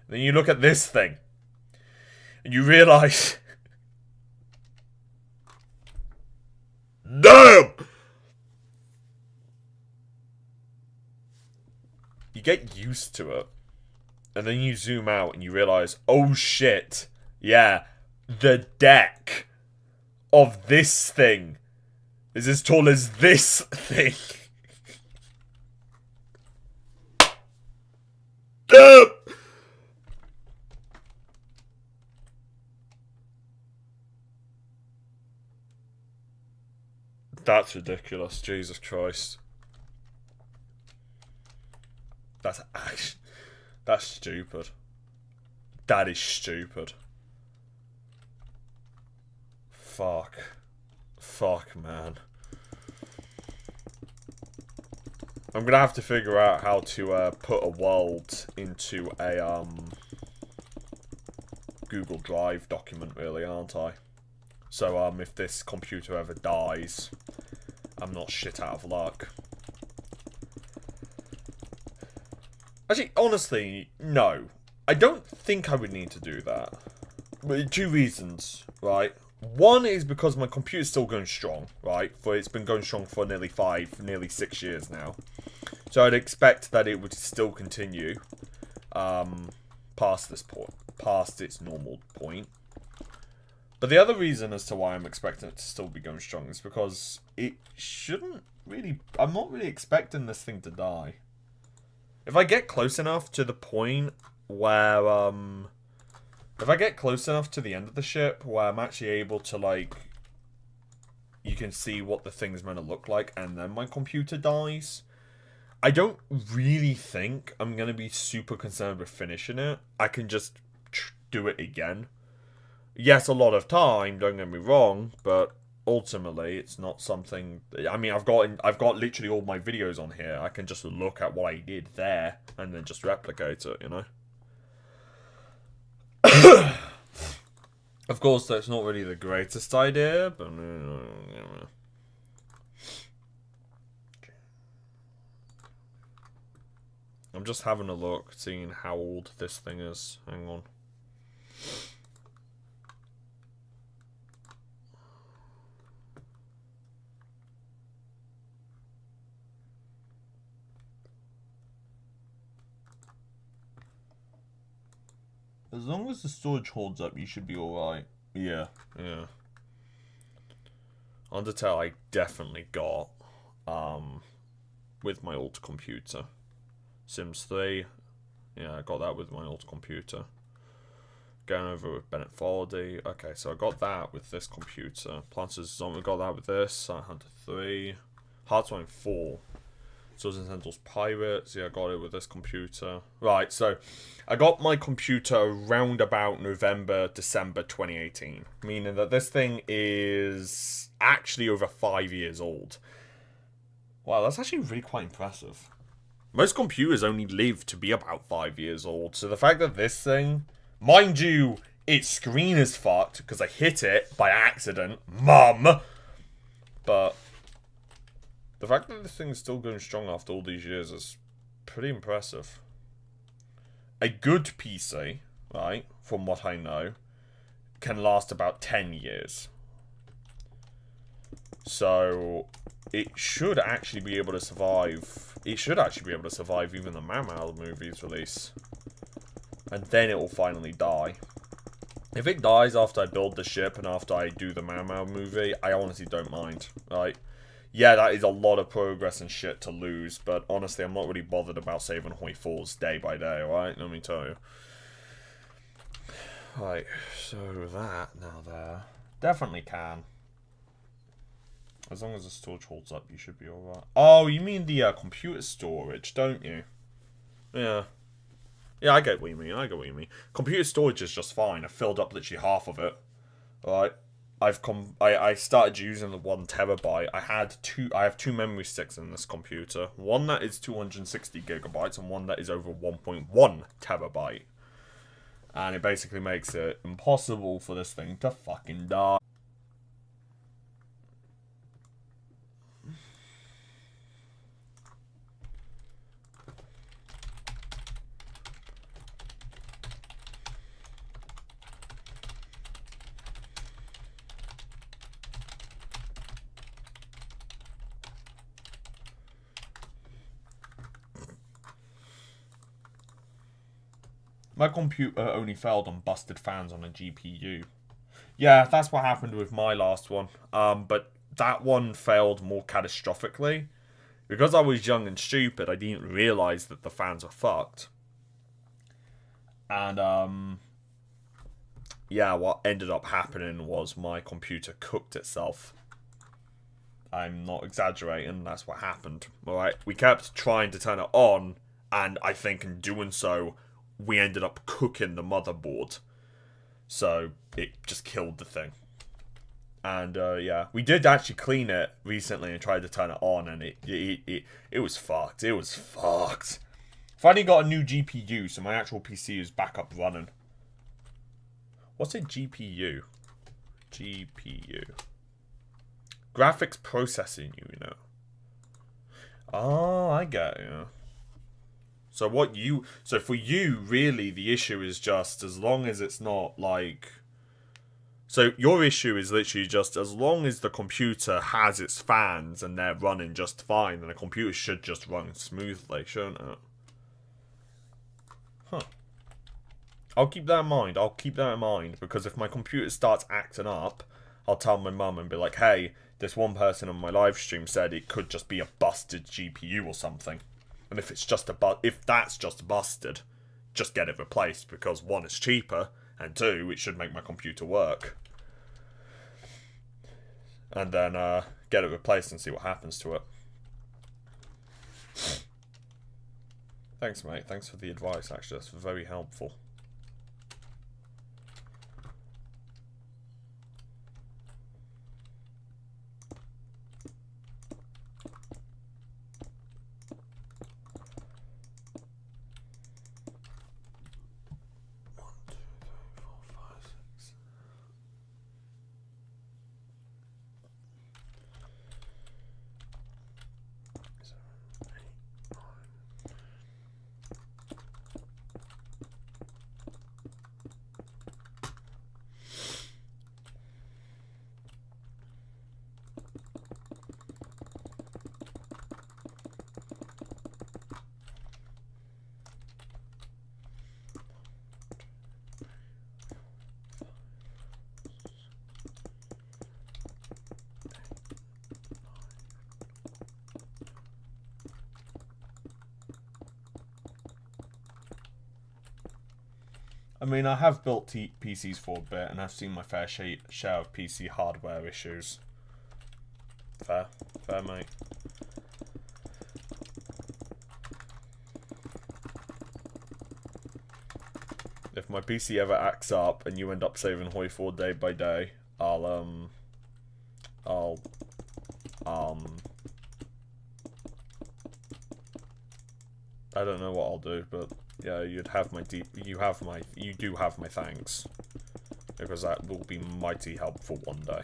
Then you look at this thing. And you realize... Damn! You get used to it. And then you zoom out and you realize, oh shit, yeah, the deck of this thing is as tall as this thing. Damn! That's ridiculous, Jesus Christ. That's stupid. That is stupid. Fuck. Fuck, man. I'm gonna have to figure out how to put a world into a Google Drive document, really, aren't I? So if this computer ever dies, I'm not shit out of luck. Actually, honestly, no. I don't think I would need to do that. But 2 reasons, right? One is because my computer's still going strong, right? It's been going strong for nearly 6 years now. So I'd expect that it would still continue past this point, past its normal point. But the other reason as to why I'm expecting it to still be going strong is because it shouldn't really... I'm not really expecting this thing to die. If I get close enough to the point where... if I get close enough to the end of the ship where I'm actually able to, like... You can see what the thing's meant to look like and then my computer dies... I don't really think I'm going to be super concerned with finishing it. I can just do it again. Yes, a lot of time, don't get me wrong, but ultimately it's not something... I mean, I've got literally all my videos on here. I can just look at what I did there and then just replicate it, you know? Of course, that's not really the greatest idea, but... I'm just having a look, seeing how old this thing is. Hang on. As long as the storage holds up, you should be alright. Yeah, yeah. Undertale I definitely got with my old computer. Sims 3, yeah, I got that with my old computer. Going over with Bennett Foddy. Okay, so I got that with this computer. Plants vs. Zombies, got that with this. Hunter 3. Hearthstone 4. Swords and Sandals Pirates, yeah, I got it with this computer. Right, so I got my computer around about November, December 2018. Meaning that this thing is actually over 5 years old. Wow, that's actually really quite impressive. Most computers only live to be about 5 years old, so the fact that this thing... Mind you, its screen is fucked, because I hit it by accident. Mum! But... the fact that this thing is still going strong after all these years is pretty impressive. A good PC, right, from what I know, can last about 10 years. So... it should actually be able to survive... It should actually be able to survive even the Mau Mau movie's release. And then it will finally die. If it dies after I build the ship and after I do the Mau Mau movie, I honestly don't mind, right? Yeah, that is a lot of progress and shit to lose, but honestly, I'm not really bothered about saving Hoi 4s day by day, alright? Let me tell you. Right, so that now there. Definitely can. As long as the storage holds up, you should be alright. Oh, you mean the computer storage, don't you? Yeah. Yeah, I get what you mean. I get what you mean. Computer storage is just fine. I filled up literally half of it. Alright. I started using the 1 terabyte. I have two memory sticks in this computer. One that is 260 gigabytes and one that is over 1.1 terabyte. And it basically makes it impossible for this thing to fucking die. My computer only failed on busted fans on a GPU. Yeah, that's what happened with my last one. But that one failed more catastrophically. Because I was young and stupid, I didn't realise that the fans were fucked. And, yeah, what ended up happening was my computer cooked itself. I'm not exaggerating, that's what happened. Alright, we kept trying to turn it on, and I think in doing so, we ended up cooking the motherboard. So, it just killed the thing. And, yeah. We did actually clean it recently and tried to turn it on, and it was fucked. It was fucked. Finally got a new GPU, so my actual PC is back up running. What's a GPU? GPU. Graphics processing unit. Oh, I get you. So for you, really, the issue is just as long as it's not, like, So your issue is literally just as long as the computer has its fans and they're running just fine, then the computer should just run smoothly, shouldn't it? Huh. I'll keep that in mind. I'll keep that in mind, because if my computer starts acting up, I'll tell my mum and be like, hey, this one person on my live stream said it could just be a busted GPU or something. And if it's just if that's just busted, just get it replaced, because one, it's cheaper, and two, it should make my computer work. And then get it replaced and see what happens to it. Thanks, mate. Thanks for the advice, actually. That's very helpful. I mean, I have built PCs for a bit, and I've seen my fair share of PC hardware issues. Fair. Fair, mate. If my PC ever acts up and you end up saving Hoi 4 day by day, I don't know what I'll do, but yeah, you do have my thanks, because that will be mighty helpful one day.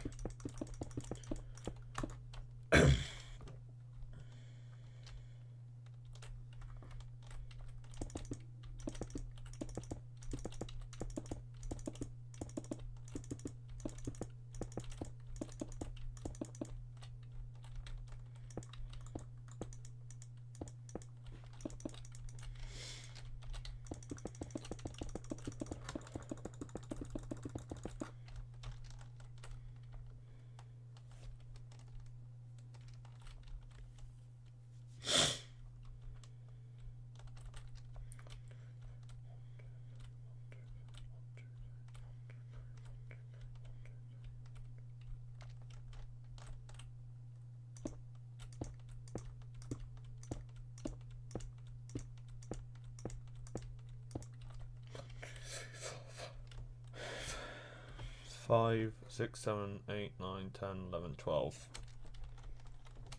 Five, 6, 7, 8, 9, 10, 11, 12.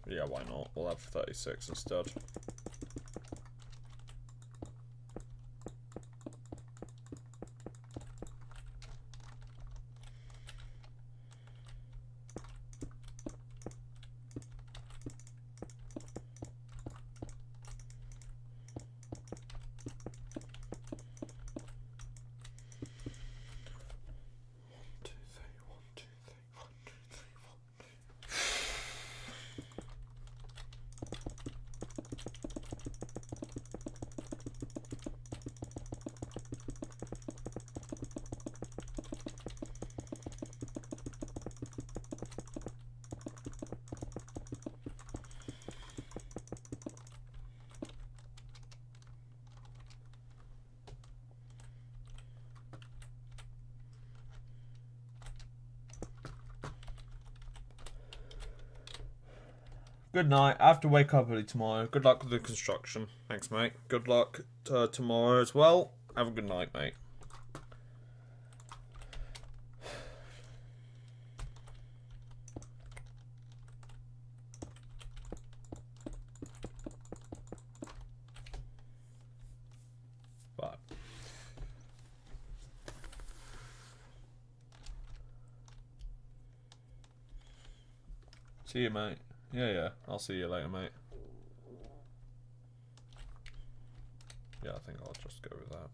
Yeah, why not? We'll have 36 instead. Good night. I have to wake up early tomorrow. Good luck with the construction. Thanks, mate. Good luck tomorrow as well. Have a good night, mate. Bye. See you, mate. Yeah. I'll see you later, mate. Yeah, I think I'll just go with that.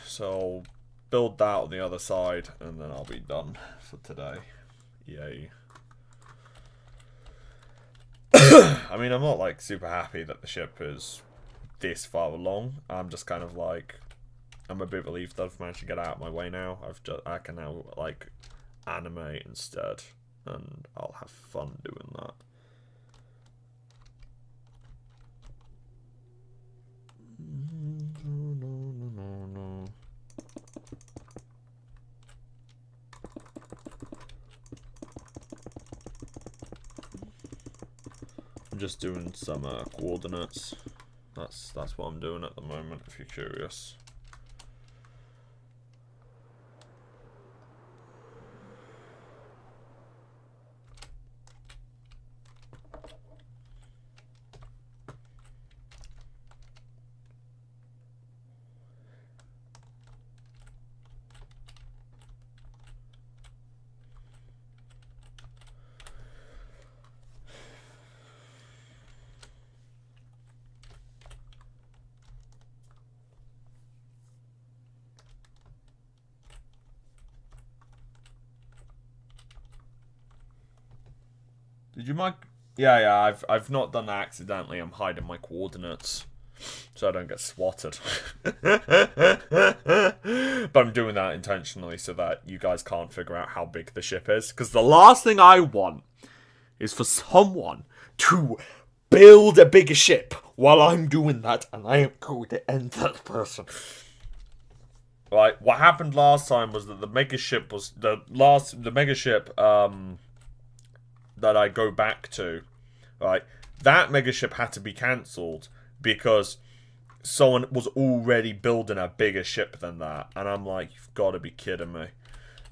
So I'll build that on the other side, and then I'll be done for today. Yay. I mean, I'm not, like, super happy that the ship is this far along. I'm just kind of, like, I'm a bit relieved that I've managed to get out of my way now. I can now, like, animate instead, and I'll have fun doing that. I'm just doing some coordinates. That's what I'm doing at the moment, if you're curious. Did you mark? Yeah, I've not done that accidentally. I'm hiding my coordinates so I don't get swatted. But I'm doing that intentionally so that you guys can't figure out how big the ship is. Because the last thing I want is for someone to build a bigger ship while I'm doing that, and I am going to end that person. Right, what happened last time was that the mega ship was the mega ship that I go back to, right? That mega ship had to be cancelled because someone was already building a bigger ship than that, and I'm like, you've got to be kidding me.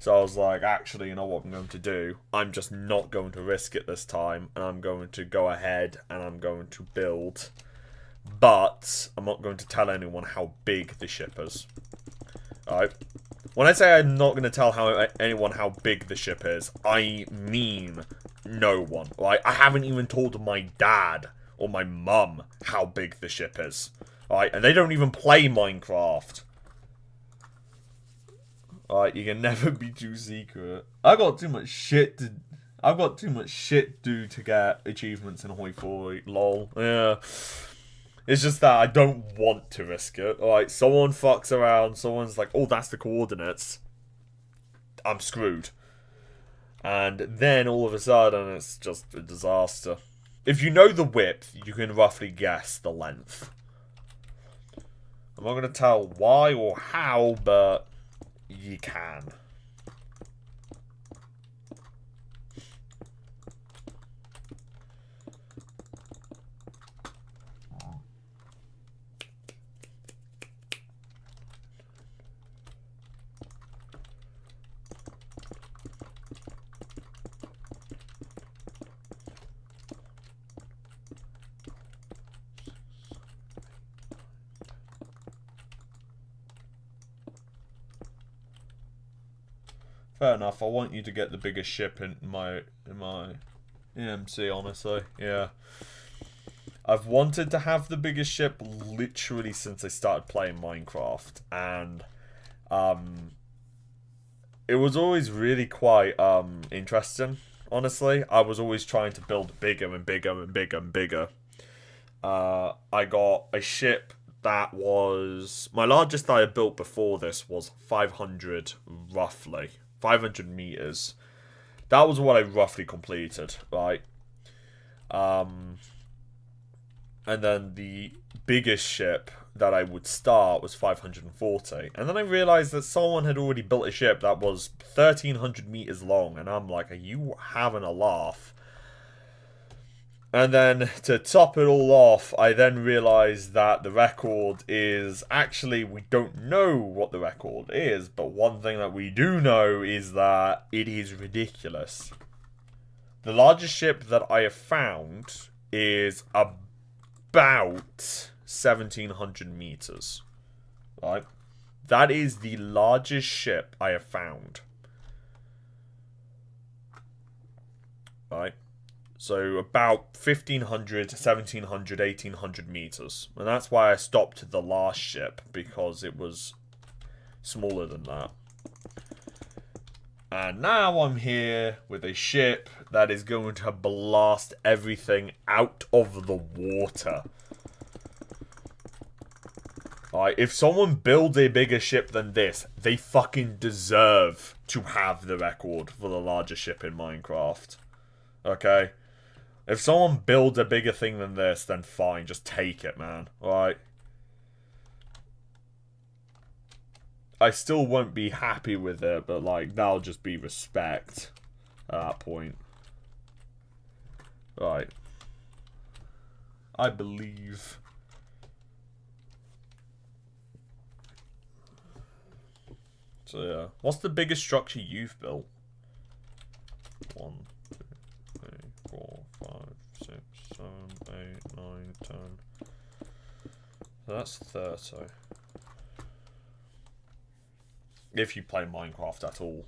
So I was like, actually, you know what I'm going to do? I'm just not going to risk it this time, and I'm going to go ahead and I'm going to build. But I'm not going to tell anyone how big the ship is. Alright? When I say I'm not going to tell anyone how big the ship is, I mean no one. Right? I haven't even told my dad or my mum how big the ship is. Alright? And they don't even play Minecraft. Alright, you can never be too secret. I've got too much shit to do to get achievements in Hoi 4. Lol. Yeah. It's just that I don't want to risk it. Alright, someone fucks around, someone's like, oh, that's the coordinates. I'm screwed. And then all of a sudden, it's just a disaster. If you know the width, you can roughly guess the length. I'm not going to tell why or how, but you can. Fair enough. I want you to get the biggest ship in my EMC, honestly. Yeah. I've wanted to have the biggest ship literally since I started playing Minecraft, and it was always really quite interesting, honestly. I was always trying to build bigger and bigger and bigger and bigger. I got a ship that was... My largest that I built before this was 500, roughly. 500 meters. That was what I roughly completed, right? And then the biggest ship that I would start was 540. And then I realized that someone had already built a ship that was 1,300 meters long. And I'm like, are you having a laugh? And then, to top it all off, I then realised that the record is... Actually, we don't know what the record is, but one thing that we do know is that it is ridiculous. The largest ship that I have found is about 1,700 meters. Right? That is the largest ship I have found. Right? So about 1,500, 1,700, 1,800 meters. And that's why I stopped the last ship, because it was smaller than that. And now I'm here with a ship that is going to blast everything out of the water. Alright, if someone builds a bigger ship than this, they fucking deserve to have the record for the largest ship in Minecraft. Okay? If someone builds a bigger thing than this, then fine, just take it, man. Alright? I still won't be happy with it, but, like, that'll just be respect at that point. Right. I believe. So, yeah. What's the biggest structure you've built? 1, 2, 3, 4, 5, 6, 7, 8, 9, 10. So that's 30. If you play Minecraft at all.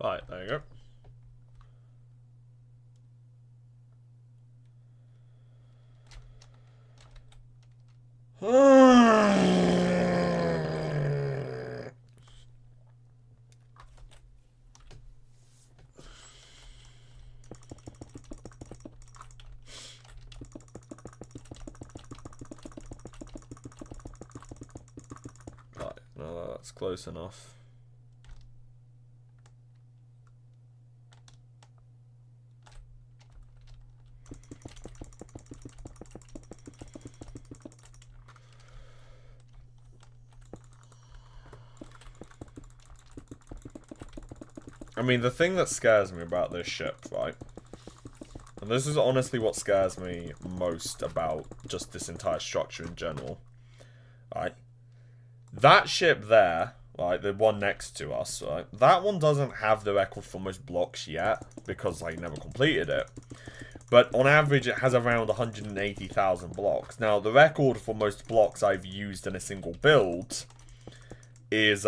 Right, there you go. Right, no, that's close enough. I mean, the thing that scares me about this ship, right? And this is honestly what scares me most about just this entire structure in general. Right? That ship there, right, the one next to us, right? That one doesn't have the record for most blocks yet, because I never completed it. But on average, it has around 180,000 blocks. Now, the record for most blocks I've used in a single build is,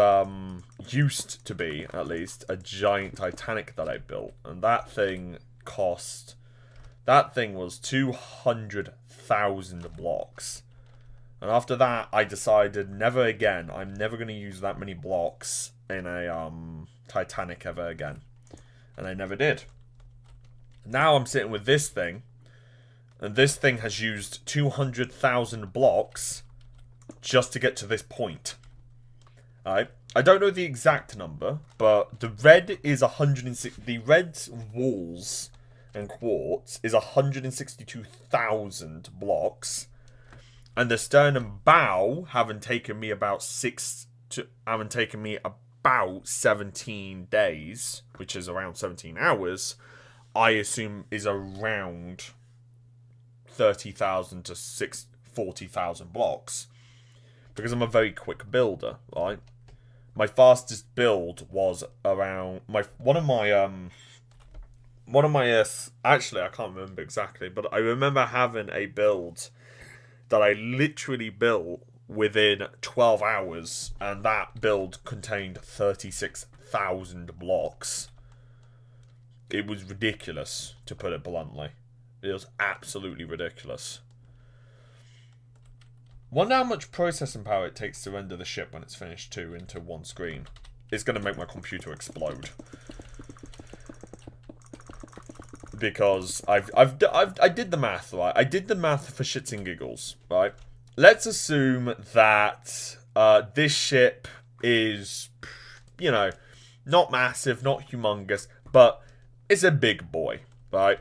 used to be, at least, a giant Titanic that I built. And that thing cost... That thing was 200,000 blocks. And after that, I decided never again. I'm never going to use that many blocks in a, Titanic ever again. And I never did. Now I'm sitting with this thing. And this thing has used 200,000 blocks just to get to this point. Alright, I don't know the exact number, but the red is 106. The red walls and quartz is 162,000 blocks, and the stern and bow haven't taken me about 17 days, which is around 17 hours. I assume is around 30,000 to 40,000 blocks. Because I'm a very quick builder, right? My fastest build was around one of my actually I can't remember exactly, but I remember having a build that I literally built within 12 hours, and that build contained 36,000 blocks. It was ridiculous, to put it bluntly. It was absolutely ridiculous. Wonder how much processing power it takes to render the ship when it's finished too into one screen. It's going to make my computer explode. Because I did the math, right? I did the math for shits and giggles, right? Let's assume that this ship is, you know, not massive, not humongous, but it's a big boy, right?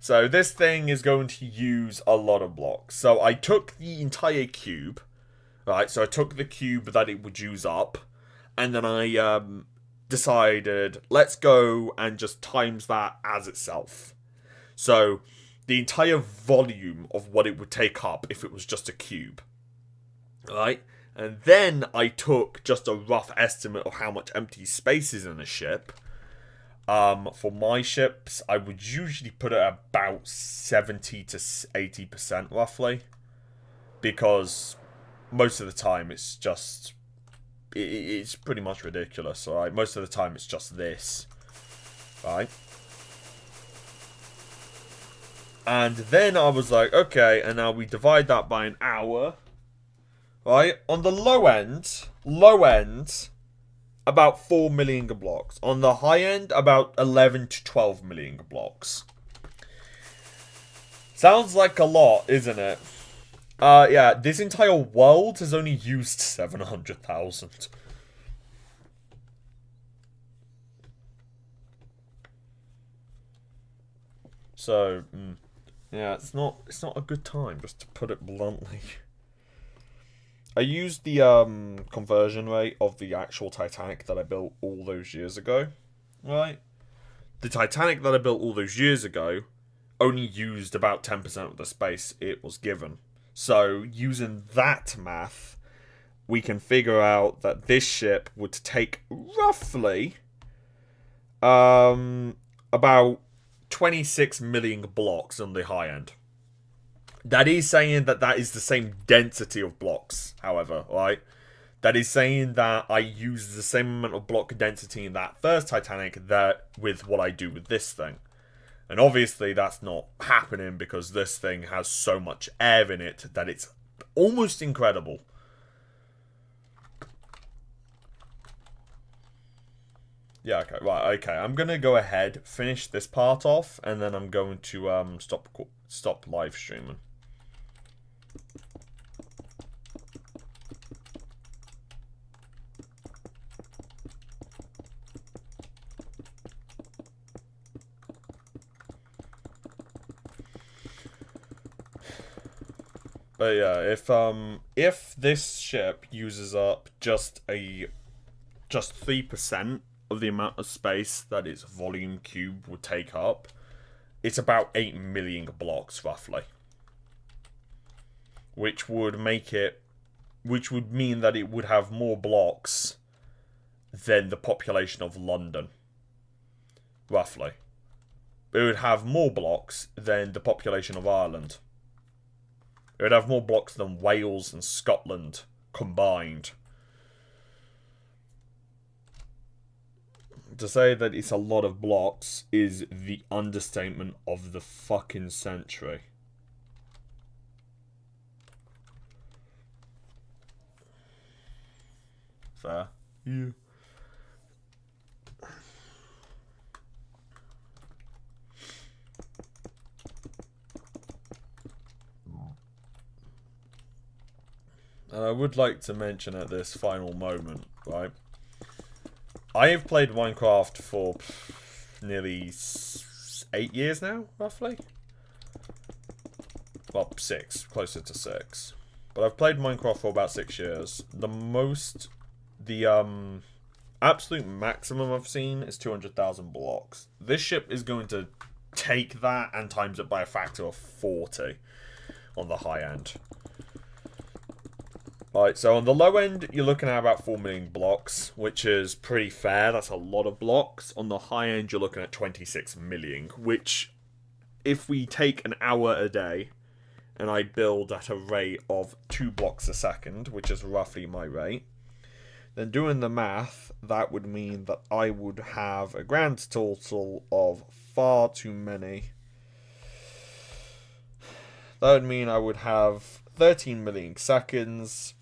So this thing is going to use a lot of blocks. So I took the entire cube, right? So I took the cube that it would use up, and then I decided, let's go and just times that as itself. So the entire volume of what it would take up if it was just a cube, right? And then I took just a rough estimate of how much empty space is in a ship. For my ships, I would usually put it at about 70 to 80% roughly, because most of the time it's just, it's pretty much ridiculous, alright? Most of the time it's just this, right? And then I was like, okay, and now we divide that by an hour, right? On the low end, about 4 million blocks. On the high end, about 11 to 12 million blocks. Sounds like a lot, isn't it? Yeah, this entire world has only used 700,000. So, yeah, it's not a good time, just to put it bluntly. I used the conversion rate of the actual Titanic that I built all those years ago, right? The Titanic that I built all those years ago only used about 10% of the space it was given. So using that math, we can figure out that this ship would take roughly about 26 million blocks on the high end. That is saying that that is the same density of blocks, however, right? That is saying that I use the same amount of block density in that first Titanic that with what I do with this thing. And obviously that's not happening because this thing has so much air in it that it's almost incredible. Yeah, okay, right, okay. I'm going to go ahead, finish this part off, and then I'm going to stop live streaming. But yeah, if this ship uses up just 3% of the amount of space that its volume cube would take up, it's about 8 million blocks roughly. Which would mean that it would have more blocks than the population of London. Roughly. It would have more blocks than the population of Ireland. It would have more blocks than Wales and Scotland combined. To say that it's a lot of blocks is the understatement of the fucking century. Fair? Yeah. And I would like to mention at this final moment, right? I have played Minecraft for nearly 8 years now, roughly. Well, 6, closer to 6. But I've played Minecraft for about 6 years. The absolute maximum I've seen is 200,000 blocks. This ship is going to take that and times it by a factor of 40 on the high end. Right, so on the low end, you're looking at about 4 million blocks, which is pretty fair. That's a lot of blocks. On the high end, you're looking at 26 million, which, if we take an hour a day, and I build at a rate of 2 blocks a second, which is roughly my rate, then doing the math, that would mean that I would have a grand total of far too many. That would mean I would have 13 million seconds,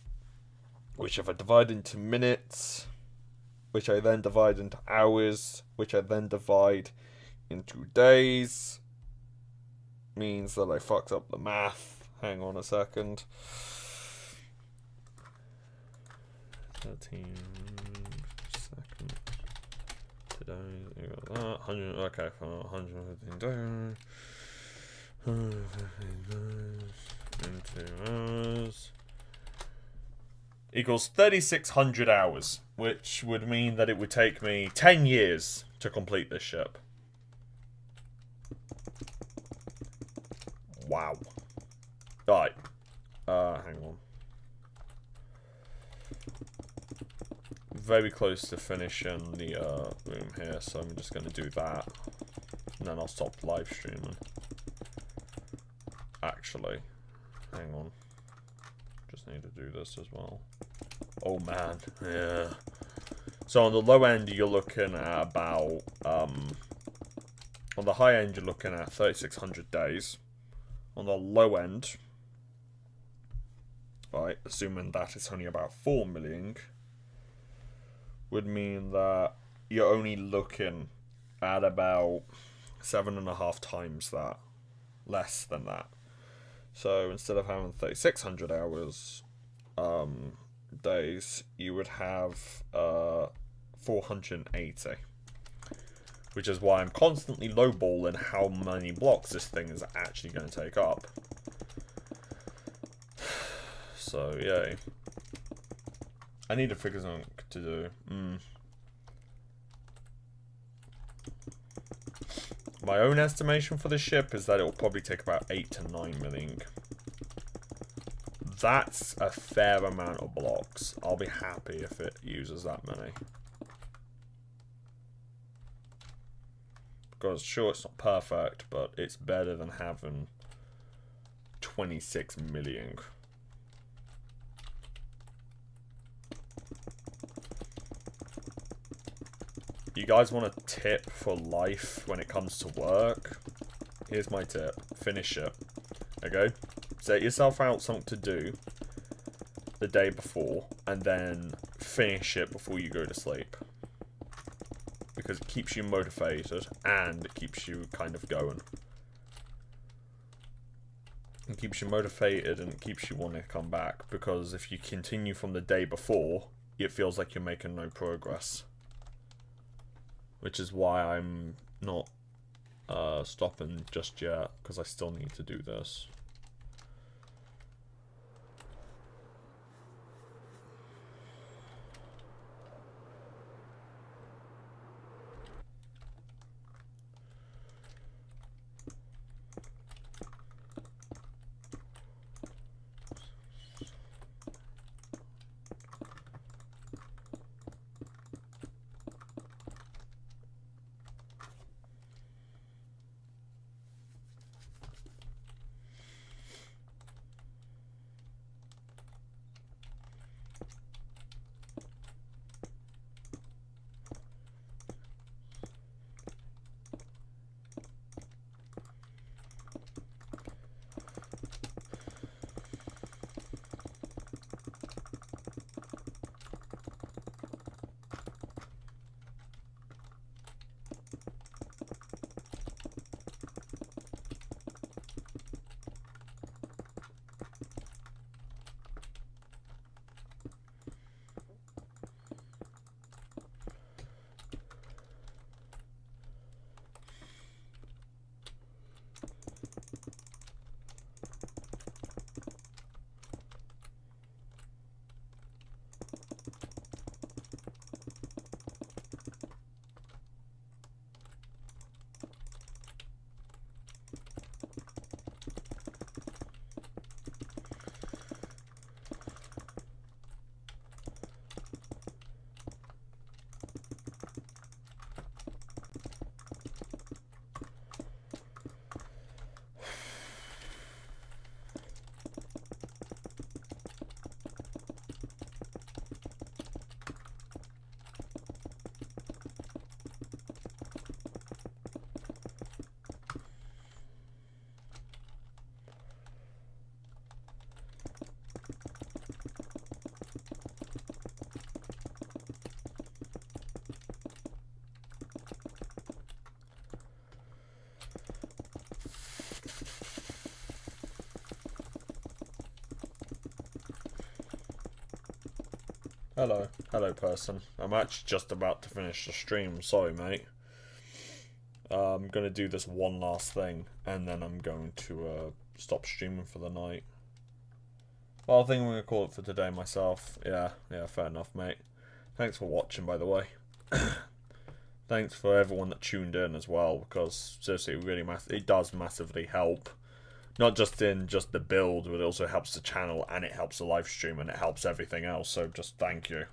which if I divide into minutes, which I then divide into hours, which I then divide into days, means that I fucked up the math. Hang on a second. 13 seconds. Today, you got that. 100, okay, 115 days. into hours equals 3,600 hours, which would mean that it would take me 10 years to complete this ship. Wow. Right. Hang on. Very close to finishing the room here, so I'm just going to do that. And then I'll stop live streaming. Actually, hang on. Just need to do this as well. Oh man, yeah. So on the low end, you're looking at about, on the high end, you're looking at 3,600 days. On the low end, right, assuming that it's only about 4 million, would mean that you're only looking at about 7.5 times that, less than that. So instead of having 3,600 hours, days, you would have 480. Which is why I'm constantly lowballing how many blocks this thing is actually going to take up. So, yay. I need to figure something to do. My own estimation for the ship is that it will probably take about 8 to 9 million. That's a fair amount of blocks. I'll be happy if it uses that many. Because, sure, it's not perfect, but it's better than having 26 million. You guys want a tip for life when it comes to work? Here's my tip. Finish it. Okay? Set yourself out something to do the day before, and then finish it before you go to sleep. Because it keeps you motivated, and it keeps you kind of going. It keeps you motivated, and it keeps you wanting to come back. Because if you continue from the day before, it feels like you're making no progress. Which is why I'm not stopping just yet, because I still need to do this. Hello. Hello, person. I'm actually just about to finish the stream. Sorry, mate. I'm going to do this one last thing, and then I'm going to stop streaming for the night. Well, I think I'm going to call it for today myself. Yeah, fair enough, mate. Thanks for watching, by the way. Thanks for everyone that tuned in as well, because seriously, it does massively help. Not just in just the build, but it also helps the channel, and it helps the live stream, and it helps everything else, so just thank you.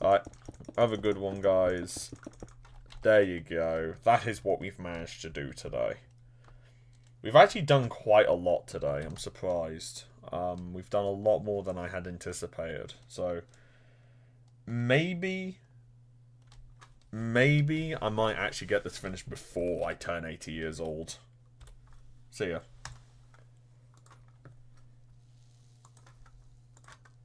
Alright, have a good one, guys. There you go. That is what we've managed to do today. We've actually done quite a lot today, I'm surprised. We've done a lot more than I had anticipated, so maybe I might actually get this finished before I turn 80 years old. See ya.